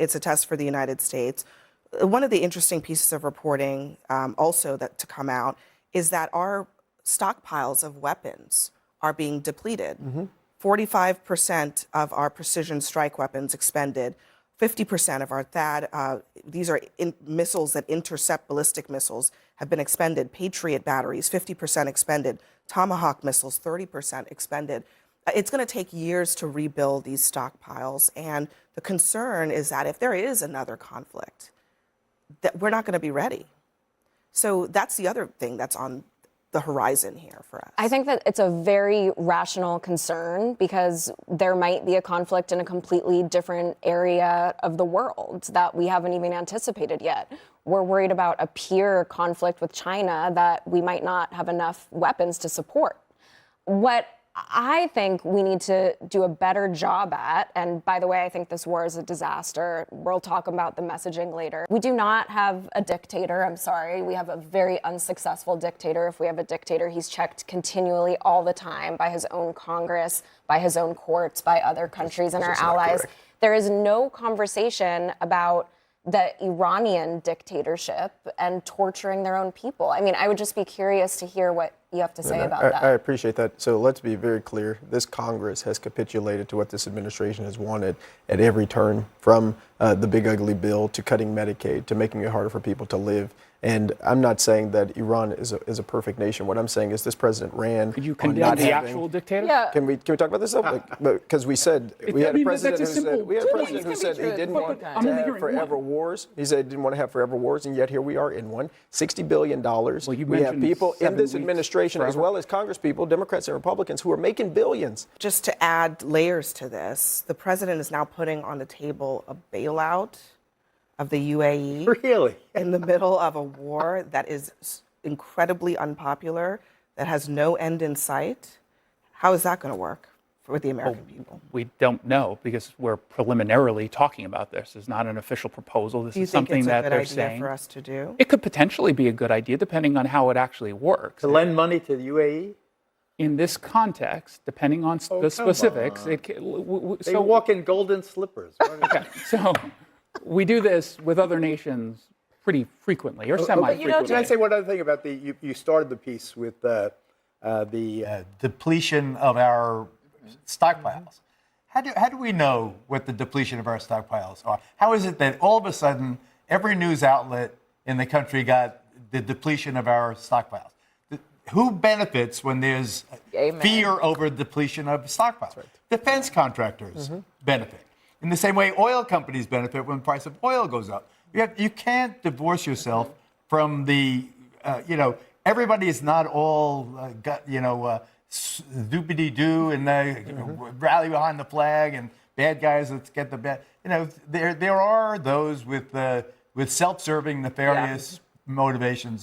it's a test for the United States. One of the interesting pieces of reporting also that to come out is that our stockpiles of weapons are being depleted. 45% of our precision strike weapons expended, 50% of our THAAD, these are missiles that intercept ballistic missiles, have been expended. Patriot batteries, 50% expended. Tomahawk missiles, 30% expended. It's going to take years to rebuild these stockpiles. And the concern is that if there is another conflict, that we're not going to be ready. So that's the other thing that's on the horizon here for us. I think that it's a very rational concern because there might be a conflict in a completely different area of the world that we haven't even anticipated yet. We're worried about a peer conflict with China that we might not have enough weapons to support. What I think we need to do a better job at, and by the way, I think this war is a disaster. We'll talk about the messaging later. We do not have a dictator, I'm sorry. We have a very unsuccessful dictator. If we have a dictator, he's checked continually all the time by his own Congress, by his own courts, by other countries and our allies. There is no conversation about the Iranian dictatorship and torturing their own people. I mean, I would just be curious to hear what you have to say about that. I appreciate that. So let's be very clear. This Congress has capitulated to what this administration has wanted at every turn, from the big ugly bill to cutting Medicaid to making it harder for people to live. And I'm not saying that Iran is a perfect nation. What I'm saying is this president ran. Could you condemn the actual dictator? Yeah. Can we talk about this? Because we said we had a president who said he didn't want to have forever wars. He said he didn't want to have forever wars, and yet here we are in one. $60 billion. Well, we have people in this administration, as well as Congress people, Democrats and Republicans, who are making billions. Just to add layers to this, the president is now putting on the table a bailout of the UAE. Really? In the middle of a war that is incredibly unpopular, that has no end in sight. How is that going to work for the American people? We don't know because we're preliminarily talking about this. It's not an official proposal. This is something that they're saying. Do you think it's a good idea for us to do? It could potentially be a good idea depending on how it actually works. To lend money to the UAE? In this context, depending on the specifics, They walk in golden slippers. Okay, so we do this with other nations pretty frequently, or semi-frequently. Can I say one other thing about you started the piece with the depletion of our stockpiles. How do we know what the depletion of our stockpiles are? How is it that all of a sudden every news outlet in the country got the depletion of our stockpiles? Who benefits when there's fear over depletion of stockpiles? Right. Defense contractors benefit. In the same way, oil companies benefit when the price of oil goes up. You can't divorce yourself from the, everybody is not all, doobity-doo and rally behind the flag and bad guys, let's get the bad. There are those with self-serving, nefarious motivations.